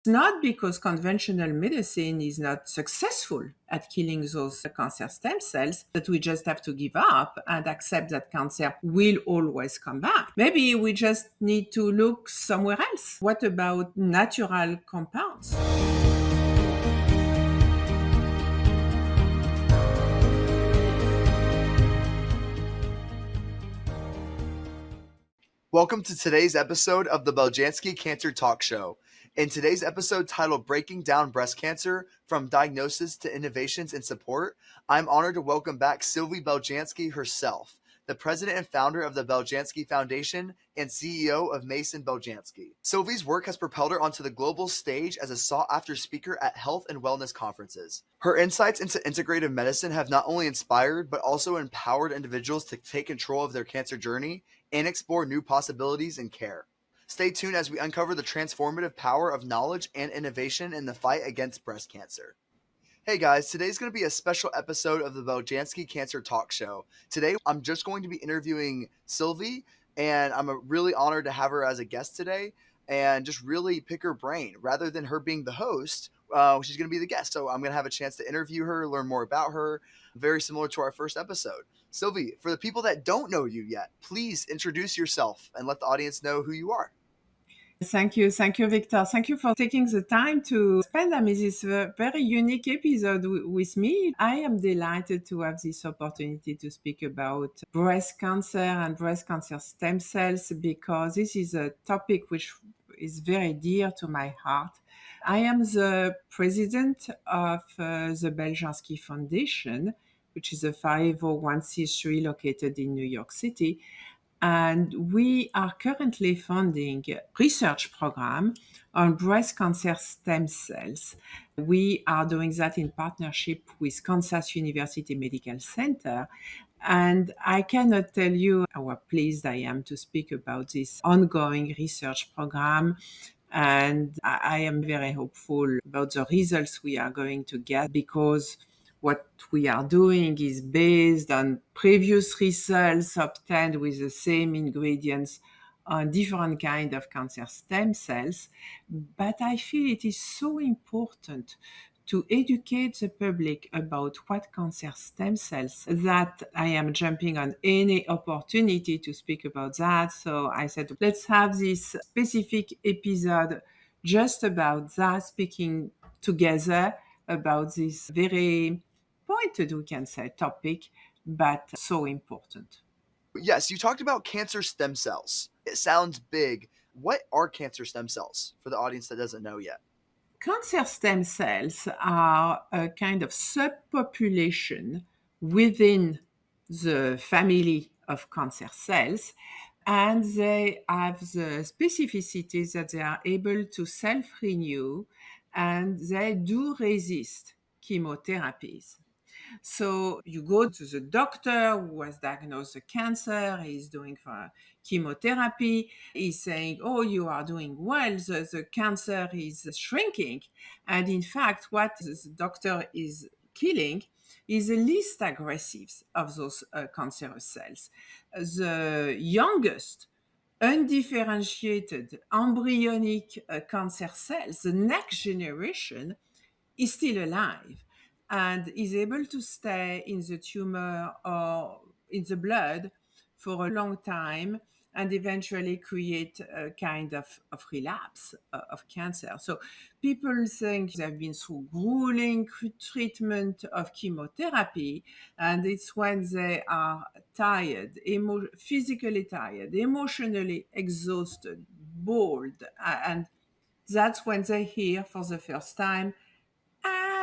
Not because conventional medicine is not successful at killing those cancer stem cells that we just have to give up and accept that cancer will always come back. Maybe we just need to look somewhere else. What about natural compounds? Welcome to today's episode of the Beljanski Cancer Talk Show. In today's episode titled Breaking Down Breast Cancer from Diagnosis to Innovations and Support, I'm honored to welcome back Sylvie Beljanski herself, the president and founder of the Beljanski Foundation and CEO of Mason Beljanski. Sylvie's work has propelled her onto the global stage as a sought-after speaker at health and wellness conferences. Her insights into integrative medicine have not only inspired but also empowered individuals to take control of their cancer journey and explore new possibilities in care. Stay tuned as we uncover the transformative power of knowledge and innovation in the fight against breast cancer. Hey guys, today's going to be a special episode of the Beljanski Cancer Talk Show. Today, I'm just going to be interviewing Sylvie, and I'm really honored to have her as a guest today and just really pick her brain. Rather than her being the host, she's going to be the guest. So I'm going to have a chance to interview her, learn more about her, very similar to our first episode. Sylvie, for the people that don't know you yet, please introduce yourself and let the audience know who you are. Thank you, Victor. Thank you for taking the time to spend this very unique episode with me. I am delighted to have this opportunity to speak about breast cancer and breast cancer stem cells because this is a topic which is very dear to my heart. I am the president of the Beljanski Foundation, which is a 501c3 located in New York City. And we are currently funding a research program on breast cancer stem cells. We are doing that in partnership with Kansas University Medical Center. And I cannot tell you how pleased I am to speak about this ongoing research program. And I am very hopeful about the results we are going to get because what we are doing is based on previous results obtained with the same ingredients on different kind of cancer stem cells. But I feel it is so important to educate the public about what cancer stem cells that I am jumping on any opportunity to speak about that. So I said, let's have this specific episode just about that, speaking together about this very pointed, we can say, topic, but so important. Yes, you talked about cancer stem cells. It sounds big. What are cancer stem cells for the audience that doesn't know yet? Cancer stem cells are a kind of subpopulation within the family of cancer cells, and they have the specificity that they are able to self-renew and they do resist chemotherapies. So you go to the doctor who has diagnosed the cancer, he's doing for chemotherapy, he's saying, oh, you are doing well, the cancer is shrinking. And in fact, what the doctor is killing is the least aggressive of those cancerous cells. The youngest undifferentiated embryonic cancer cells, the next generation, is still alive and is able to stay in the tumor or in the blood for a long time and eventually create a kind of relapse of cancer. So people think they've been through grueling treatment of chemotherapy, and it's when they are tired, physically tired, emotionally exhausted, bored, and that's when they hear for the first time,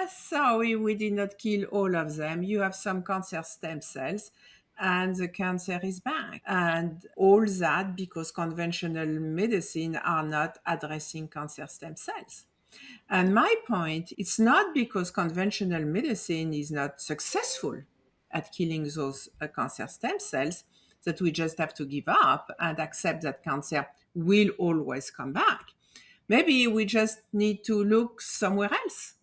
sorry, we did not kill all of them. You have some cancer stem cells and the cancer is back. And all that because conventional medicine are not addressing cancer stem cells. And my point, it's not because conventional medicine is not successful at killing those cancer stem cells that we just have to give up and accept that cancer will always come back. Maybe we just need to look somewhere else.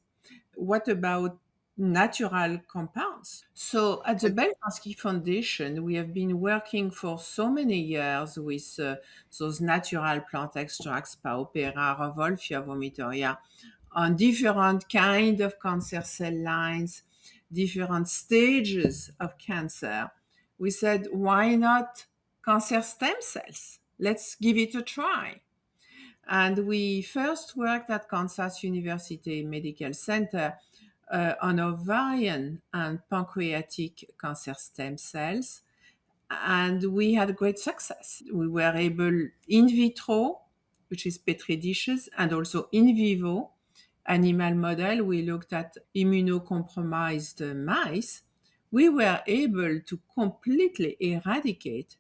What about natural compounds. So at the Beljanski Foundation, we have been working for so many years with those natural plant extracts, Paupera, Revolfia, Vomitoria, on different kind of cancer cell lines, different stages of cancer. We said, why not cancer stem cells? Let's give it a try. And we first worked at Kansas University Medical Center on ovarian and pancreatic cancer stem cells. And we had great success. We were able in vitro, which is Petri dishes, and also in vivo, animal model. We looked at immunocompromised mice. We were able to completely eradicate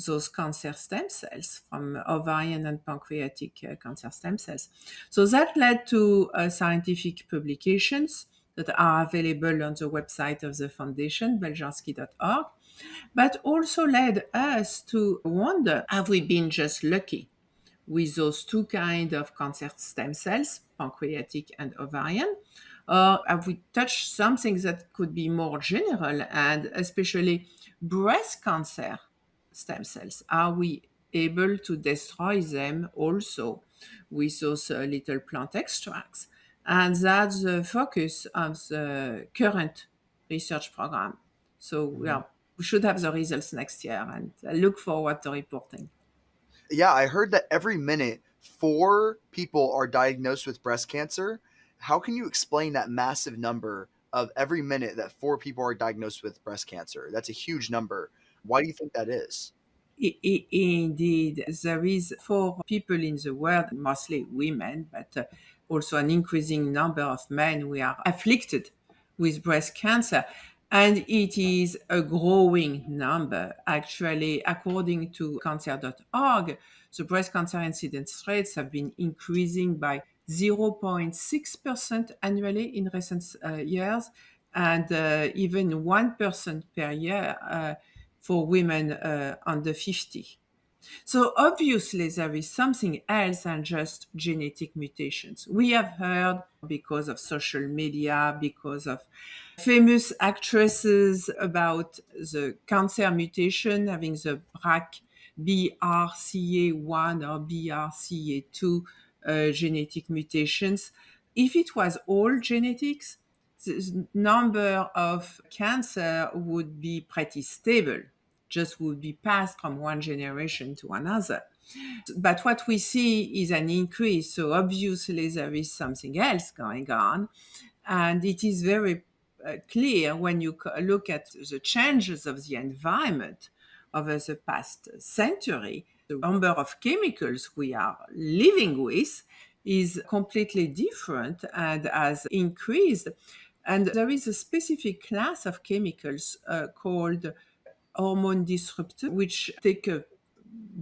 those cancer stem cells from ovarian and pancreatic cancer stem cells. So that led to scientific publications that are available on the website of the foundation, beljanski.org, but also led us to wonder, have we been just lucky with those two kinds of cancer stem cells, pancreatic and ovarian? Or have we touched something that could be more general, and especially breast cancer stem cells? Are we able to destroy them also with those little plant extracts? And that's the focus of the current research program. So we should have the results next year, and I look forward to reporting. Yeah, I heard that every minute 4 people are diagnosed with breast cancer. How can you explain that massive number of every minute that 4 people are diagnosed with breast cancer? That's a huge number. Why do you think that is? Indeed, there is 4 people in the world, mostly women, but also an increasing number of men who are afflicted with breast cancer. And it is a growing number. Actually, according to cancer.org, the breast cancer incidence rates have been increasing by 0.6% annually in recent years, and even 1% per year for women under 50. So obviously there is something else than just genetic mutations. We have heard, because of social media, because of famous actresses, about the cancer mutation having the BRCA1 or BRCA2 genetic mutations. If it was all genetics, the number of cancer would be pretty stable, just would be passed from one generation to another. But what we see is an increase. So obviously there is something else going on. And it is very clear when you look at the changes of the environment over the past century. The number of chemicals we are living with is completely different and has increased. And there is a specific class of chemicals called hormone disruptors, which take a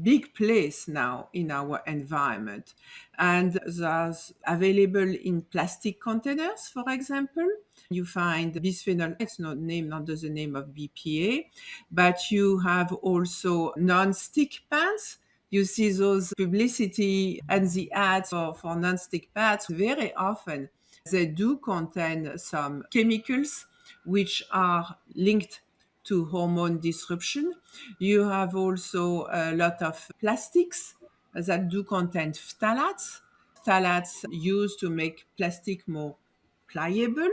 big place now in our environment. And that's available in plastic containers, for example. You find bisphenol, it's not named under the name of BPA, but you have also non-stick pans. You see those publicity and the ads for non-stick pans. Very often they do contain some chemicals which are linked to hormone disruption. You have also a lot of plastics that do contain phthalates. Phthalates used to make plastic more pliable.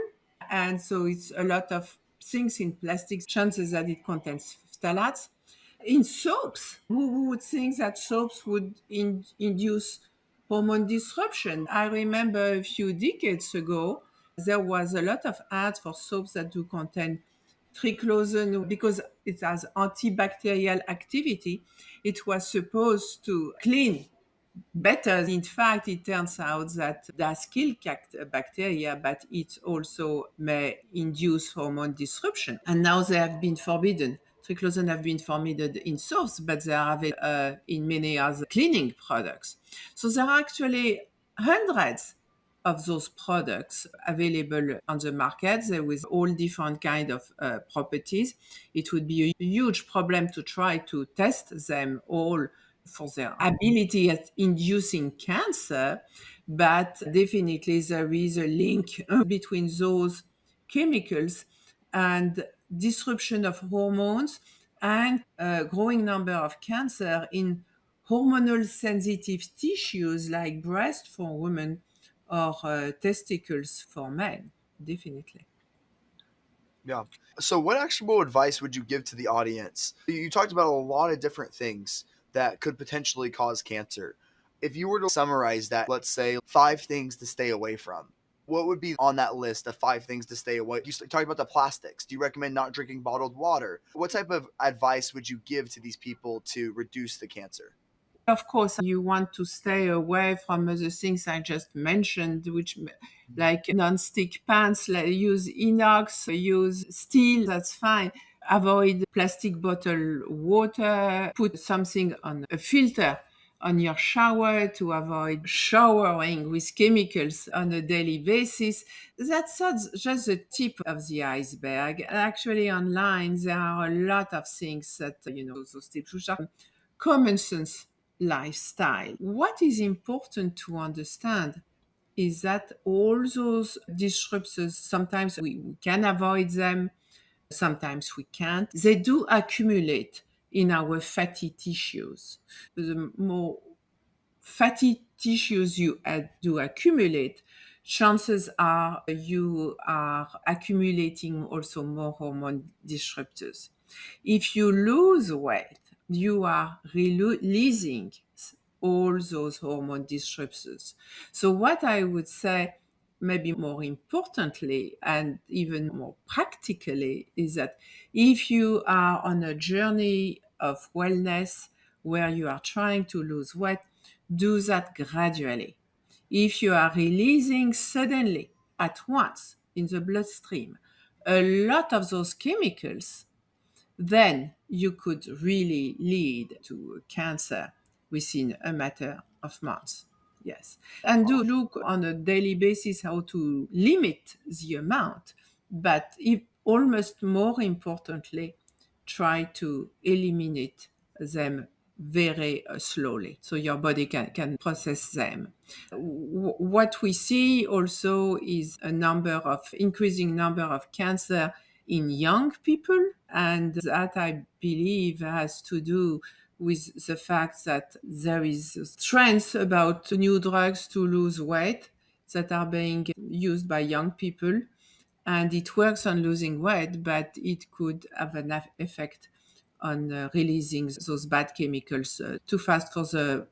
And so it's a lot of things in plastics, chances that it contains phthalates. In soaps, who would think that soaps would induce hormone disruption? I remember a few decades ago, there was a lot of ads for soaps that do contain triclosan because it has antibacterial activity. It was supposed to clean better. In fact, it turns out that it does kill bacteria, but it also may induce hormone disruption. And now they have been forbidden. Triclosan have been forbidden in soaps, but they are available in many other cleaning products. So there are actually hundreds of those products available on the market. There with all different kind of properties. It would be a huge problem to try to test them all for their ability at inducing cancer, but definitely there is a link between those chemicals and disruption of hormones and a growing number of cancer in hormonal sensitive tissues like breast for women or testicles for men, definitely. Yeah. So, what actionable advice would you give to the audience? You talked about a lot of different things that could potentially cause cancer. If you were to summarize that, let's say 5 things to stay away from, what would be on that list of 5 things to stay away? You talked about the plastics. Do you recommend not drinking bottled water? What type of advice would you give to these people to reduce the cancer? Of course, you want to stay away from the things I just mentioned, which like non-stick pans, like use inox, use steel, that's fine. Avoid plastic bottle water, put something on a filter on your shower to avoid showering with chemicals on a daily basis. That's just the tip of the iceberg. Actually, online, there are a lot of things that, those tips, which are common sense lifestyle. What is important to understand is that all those disruptors, sometimes we can avoid them, sometimes we can't. They do accumulate in our fatty tissues. The more fatty tissues you do accumulate, chances are you are accumulating also more hormone disruptors. If you lose weight, you are releasing all those hormone disruptors. So, what I would say, maybe more importantly and even more practically, is that if you are on a journey of wellness where you are trying to lose weight, do that gradually. If you are releasing suddenly at once in the bloodstream a lot of those chemicals, then you could really lead to cancer within a matter of months. Yes. And do look on a daily basis how to limit the amount, but almost more importantly, try to eliminate them very slowly so your body can process them. What we see also is increasing number of cancer in young people, and that I believe has to do with the fact that there is trends about new drugs to lose weight that are being used by young people, and it works on losing weight, but it could have an effect on releasing those bad chemicals too fast for the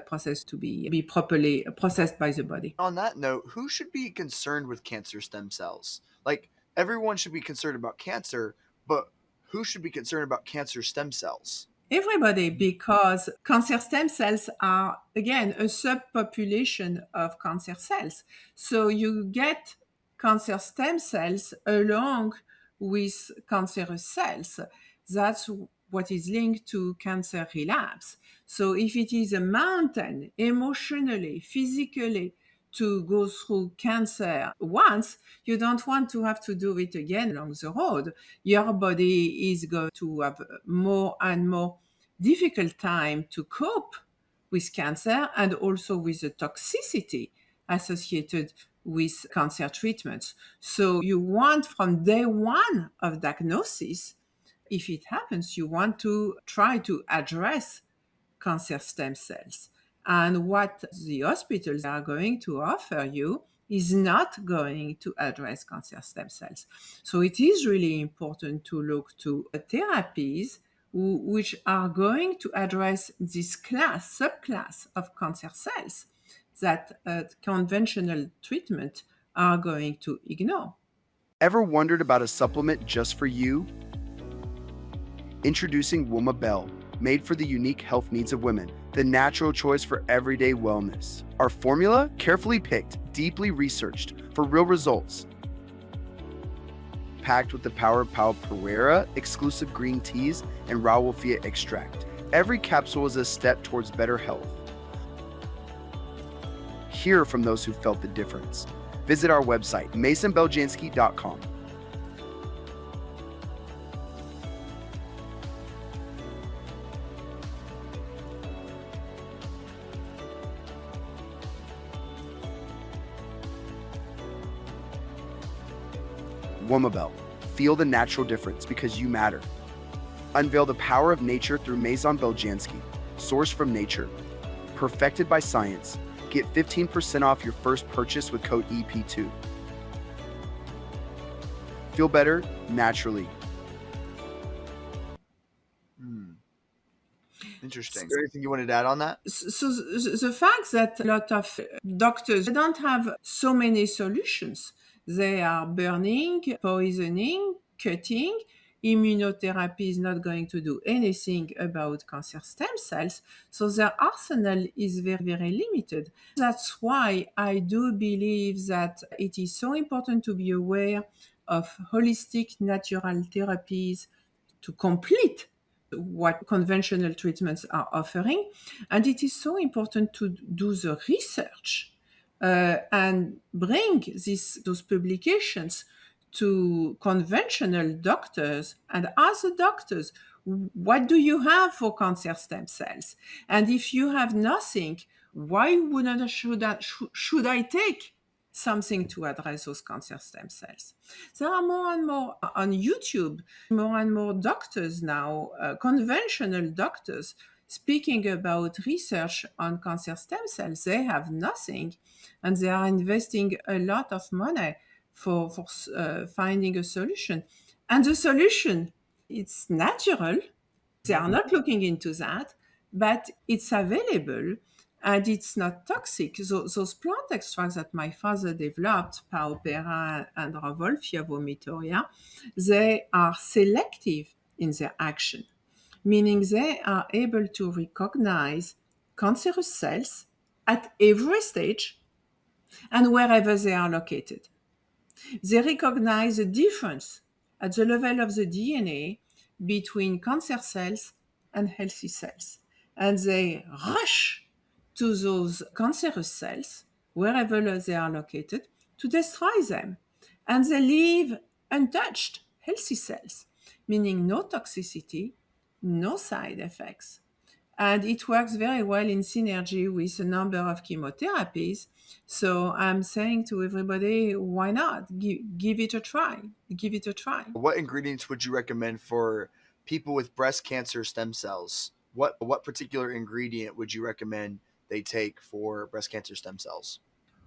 process to be properly processed by the body. On that note, who should be concerned with cancer stem cells? Like, everyone should be concerned about cancer, but who should be concerned about cancer stem cells? Everybody, because cancer stem cells are, again, a subpopulation of cancer cells. So you get cancer stem cells along with cancerous cells. That's what is linked to cancer relapse. So if it is a mountain, emotionally, physically, to go through cancer once, you don't want to have to do it again along the road. Your body is going to have more and more difficult time to cope with cancer and also with the toxicity associated with cancer treatments. So you want from day one of diagnosis, if it happens, you want to try to address cancer stem cells. And what the hospitals are going to offer you is not going to address cancer stem cells. So it is really important to look to therapies which are going to address this subclass of cancer cells that conventional treatment are going to ignore. Ever wondered about a supplement just for you? Introducing Womabel, made for the unique health needs of women, the natural choice for everyday wellness. Our formula, carefully picked, deeply researched, for real results. Packed with the power of Pau Pereira, exclusive green teas, and Rawolfia extract. Every capsule is a step towards better health. Hear from those who felt the difference. Visit our website, masonbeljanski.com. Womabel. Feel the natural difference because you matter. Unveil the power of nature through Maison Beljanski, sourced from nature, perfected by science. Get 15% off your first purchase with code EP2. Feel better naturally. Interesting. Is there anything you wanted to add on that? So the fact that a lot of doctors don't have so many solutions. They are burning, poisoning, cutting. Immunotherapy is not going to do anything about cancer stem cells. So their arsenal is very, very limited. That's why I do believe that it is so important to be aware of holistic natural therapies to complete what conventional treatments are offering. And it is so important to do the research and bring those publications to conventional doctors and other doctors. What do you have for cancer stem cells? And if you have nothing, why wouldn't should I take something to address those cancer stem cells? There are more and more on YouTube, more and more doctors now, conventional doctors, speaking about research on cancer stem cells. They have nothing, and they are investing a lot of money for finding a solution. And the solution, it's natural. They are not looking into that, but it's available and it's not toxic. So, those plant extracts that my father developed, Paupera and Ravolfia vomitoria, they are selective in their action, meaning they are able to recognize cancerous cells at every stage and wherever they are located. They recognize the difference at the level of the DNA between cancer cells and healthy cells. And they rush to those cancerous cells, wherever they are located, to destroy them. And they leave untouched healthy cells, meaning no toxicity, no side effects. And it works very well in synergy with a number of chemotherapies. So I'm saying to everybody, why not? Give it a try. Give it a try. What ingredients would you recommend for people with breast cancer stem cells? What particular ingredient would you recommend they take for breast cancer stem cells?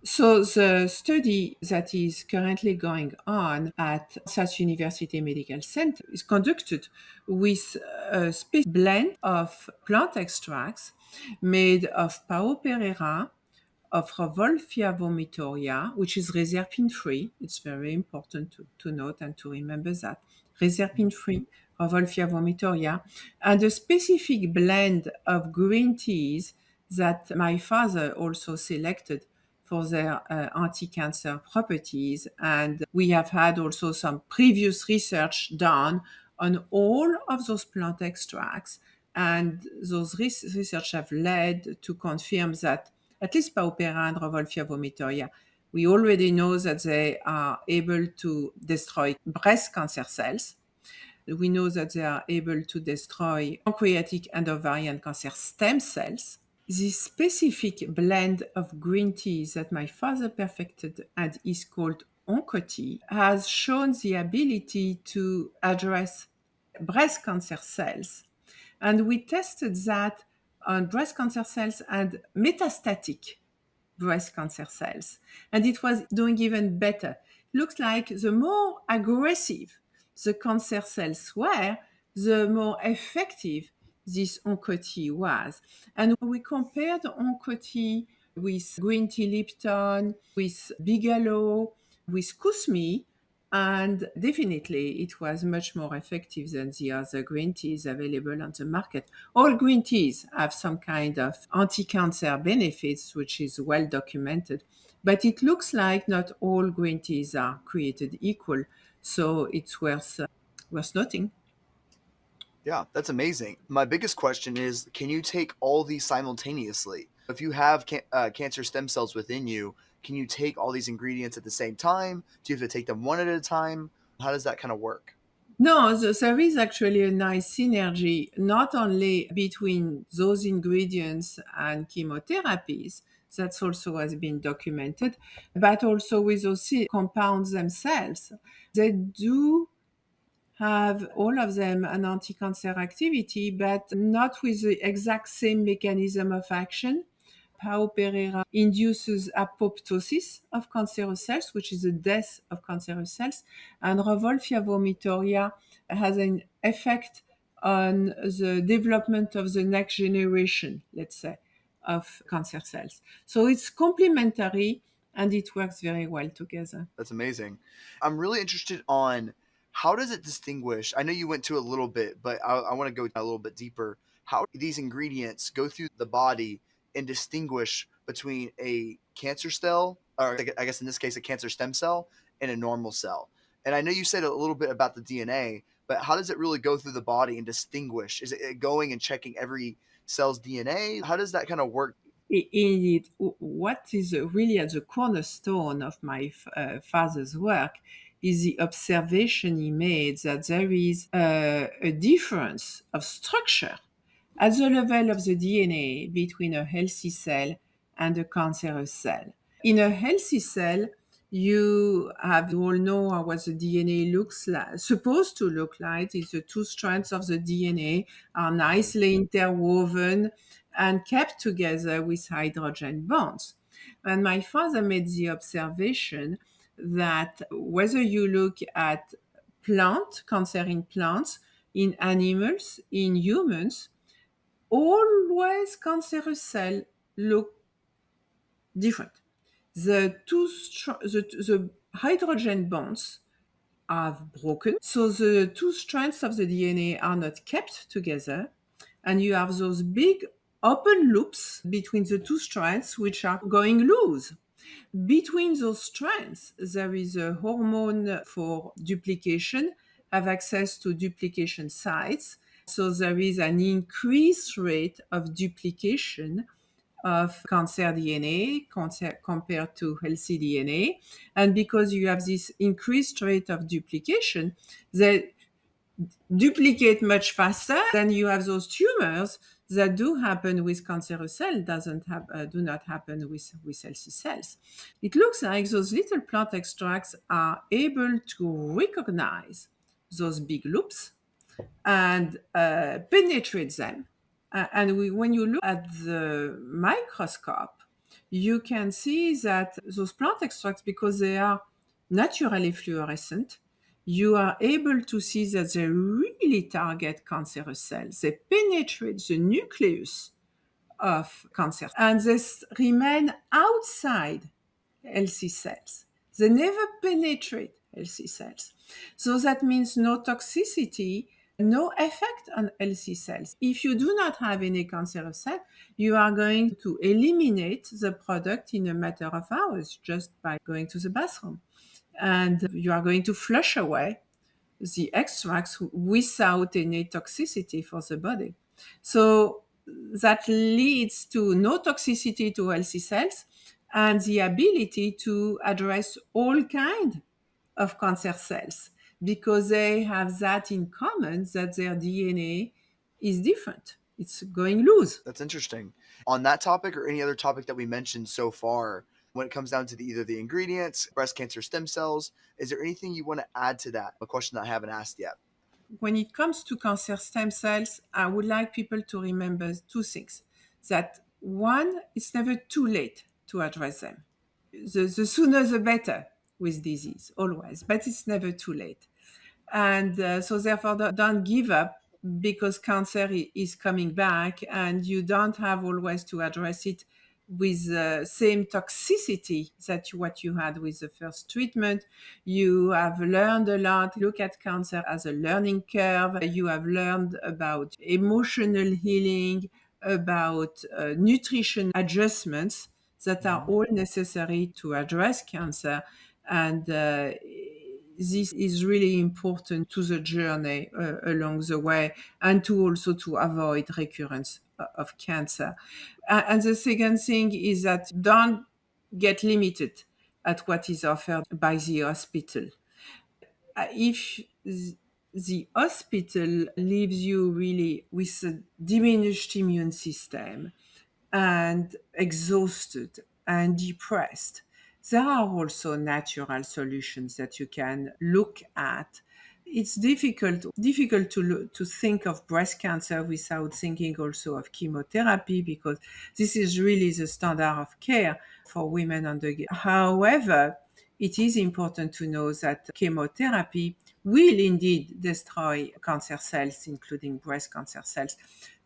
So the study that is currently going on at South University Medical Center is conducted with a special blend of plant extracts made of Pao Pereira, of Ravolfia vomitoria, which is reserpine-free. It's very important to note and to remember that. Reserpine-free Ravolfia vomitoria, and a specific blend of green teas that my father also selected for their anti-cancer properties. And we have had also some previous research done on all of those plant extracts. And those research have led to confirm that at least Paupera and Ravolfia vomitoria, we already know that they are able to destroy breast cancer cells. We know that they are able to destroy pancreatic and ovarian cancer stem cells. This specific blend of green teas that my father perfected and is called Oncotea has shown the ability to address breast cancer cells. And we tested that on breast cancer cells and metastatic breast cancer cells. And it was doing even better. Looks like the more aggressive the cancer cells were, the more effective this Oncotea was. And we compared Oncotea with green tea Lipton, with Bigelow, with Kusmi, and definitely it was much more effective than the other green teas available on the market. All green teas have some kind of anti-cancer benefits, which is well documented. But it looks like not all green teas are created equal. So it's worth noting. Yeah, that's amazing. My biggest question is, can you take all these simultaneously? If you have cancer stem cells within you, can you take all these ingredients at the same time? Do you have to take them one at a time? How does that kind of work? No, there is actually a nice synergy, not only between those ingredients and chemotherapies. That's also has been documented. But also with those compounds themselves, they do have all of them an anti-cancer activity, but not with the exact same mechanism of action. Pao Pereira induces apoptosis of cancerous cells, which is the death of cancerous cells, and Revolfia vomitoria has an effect on the development of the next generation, let's say, of cancer cells. So it's complementary and it works very well together. That's amazing. I'm really interested on how does it distinguish? I know you went to a little bit, but I want to go a little bit deeper. How do these ingredients go through the body and distinguish between a cancer cell, or I guess in this case, a cancer stem cell, and a normal cell? And I know you said a little bit about the DNA, but how does it really go through the body and distinguish? Is it going and checking every cell's DNA? How does that kind of work? Indeed, what is really at the cornerstone of my father's work is the observation he made that there is a difference of structure at the level of the DNA between a healthy cell and a cancerous cell. In a healthy cell, you all know what the DNA looks like, supposed to look like. Is the two strands of the DNA are nicely interwoven and kept together with hydrogen bonds. And my father made the observation that whether you look at cancer in plants, in animals, in humans, always cancerous cells look different. The hydrogen bonds are broken, so the two strands of the DNA are not kept together, and you have those big open loops between the two strands which are going loose. Between those strands, there is a hormone for duplication, have access to duplication sites. So there is an increased rate of duplication of cancer DNA compared to healthy DNA. And because you have this increased rate of duplication, they duplicate much faster. Then you have those tumors that do happen with cancerous cells, do not happen with healthy cells. It looks like those little plant extracts are able to recognize those big loops and penetrate them. When you look at the microscope, you can see that those plant extracts, because they are naturally fluorescent, you are able to see that they really target cancerous cells. They penetrate the nucleus of cancer and they remain outside healthy cells. They never penetrate healthy cells. So that means no toxicity, no effect on healthy cells. If you do not have any cancerous cell, you are going to eliminate the product in a matter of hours just by going to the bathroom. And you are going to flush away the extracts without any toxicity for the body. So that leads to no toxicity to healthy cells and the ability to address all kinds of cancer cells because they have that in common that their DNA is different. It's going loose. That's interesting. On that topic or any other topic that we mentioned so far, when it comes down to either the ingredients, breast cancer stem cells, is there anything you want to add to that? A question that I haven't asked yet. When it comes to cancer stem cells, I would like people to remember two things. That one, it's never too late to address them. The sooner the better with disease, always, but it's never too late. And so therefore, don't give up because cancer is coming back and you don't have always to address it with the same toxicity that what you had with the first treatment. You have learned a lot. Look at cancer as a learning curve. You have learned about emotional healing, about nutrition adjustments that are all necessary to address cancer. And this is really important to the journey along the way and to also to avoid recurrence of cancer. And the second thing is that don't get limited at what is offered by the hospital. If the hospital leaves you really with a diminished immune system and exhausted and depressed. There are also natural solutions that you can look at. It's difficult to think of breast cancer without thinking also of chemotherapy, because this is really the standard of care for women undergo. However, it is important to know that chemotherapy will indeed destroy cancer cells, including breast cancer cells,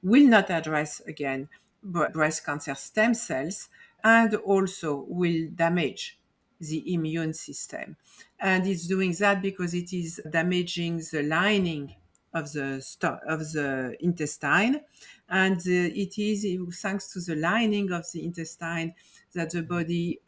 will not address again breast cancer stem cells, and also will damage the immune system. And it's doing that because it is damaging the lining of the intestine, and it is thanks to the lining of the intestine that the body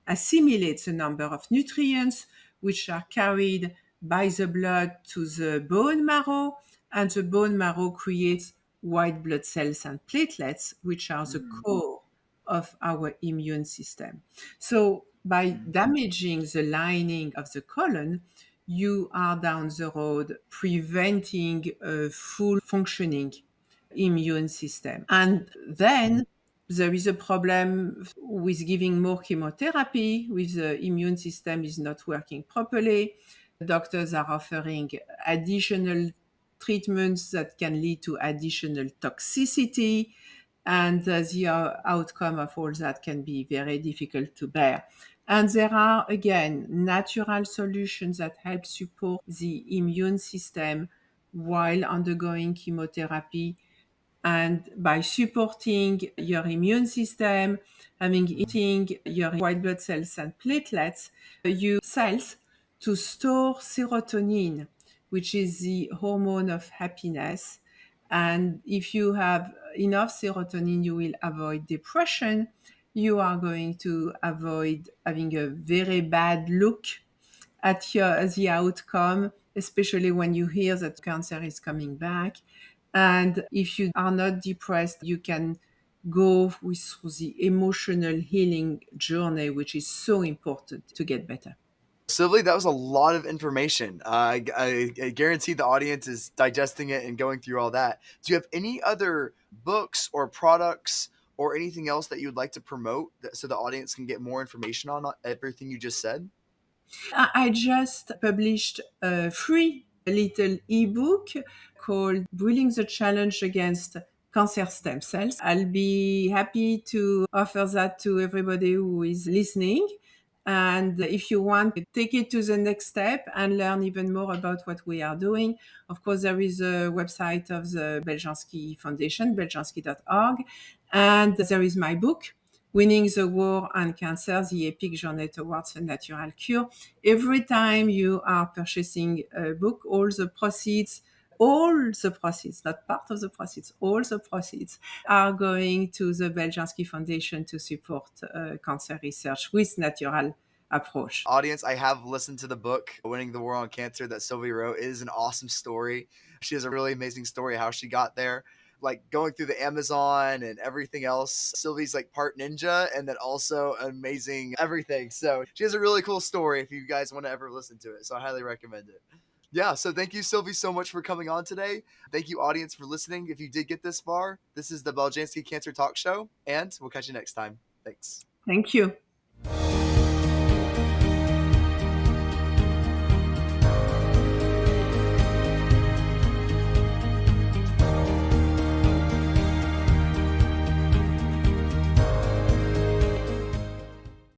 assimilates a number of nutrients which are carried by the blood to the bone marrow, and the bone marrow creates white blood cells and platelets, which are the core of our immune system. So, by damaging the lining of the colon, you are down the road preventing a full functioning immune system. And then there is a problem with giving more chemotherapy, with the immune system is not working properly. Doctors are offering additional treatments that can lead to additional toxicity, and the outcome of all that can be very difficult to bear. And there are, again, natural solutions that help support the immune system while undergoing chemotherapy. And by supporting your immune system, eating your white blood cells and platelets, you cells to store serotonin, which is the hormone of happiness. And if you have enough serotonin, you will avoid depression. You are going to avoid having a very bad look at the outcome, especially when you hear that cancer is coming back. And if you are not depressed, you can go through the emotional healing journey, which is so important to get better. Sylvie, that was a lot of information. I guarantee the audience is digesting it and going through all that. Do you have any other books or products or anything else that you would like to promote so the audience can get more information on everything you just said? I just published a free little ebook called Brilling the Challenge Against Cancer Stem Cells. I'll be happy to offer that to everybody who is listening. And if you want to take it to the next step and learn even more about what we are doing, of course, there is a website of the Beljanski Foundation, beljanski.org. And there is my book, Winning the War on Cancer, the Epic Journey Towards a Natural Cure. Every time you are purchasing a book, all the proceeds, not part of the proceeds, all the proceeds are going to the Beljanski Foundation to support cancer research with natural approach. Audience, I have listened to the book Winning the War on Cancer that Sylvie wrote. It is an awesome story. She has a really amazing story how she got there, like going through the Amazon and everything else. Sylvie's like part ninja and then also amazing everything. So she has a really cool story if you guys want to ever listen to it. So I highly recommend it. Yeah, so thank you, Sylvie, so much for coming on today. Thank you, audience, for listening. If you did get this far, this is the Beljanski Cancer Talk Show, and we'll catch you next time. Thanks. Thank you.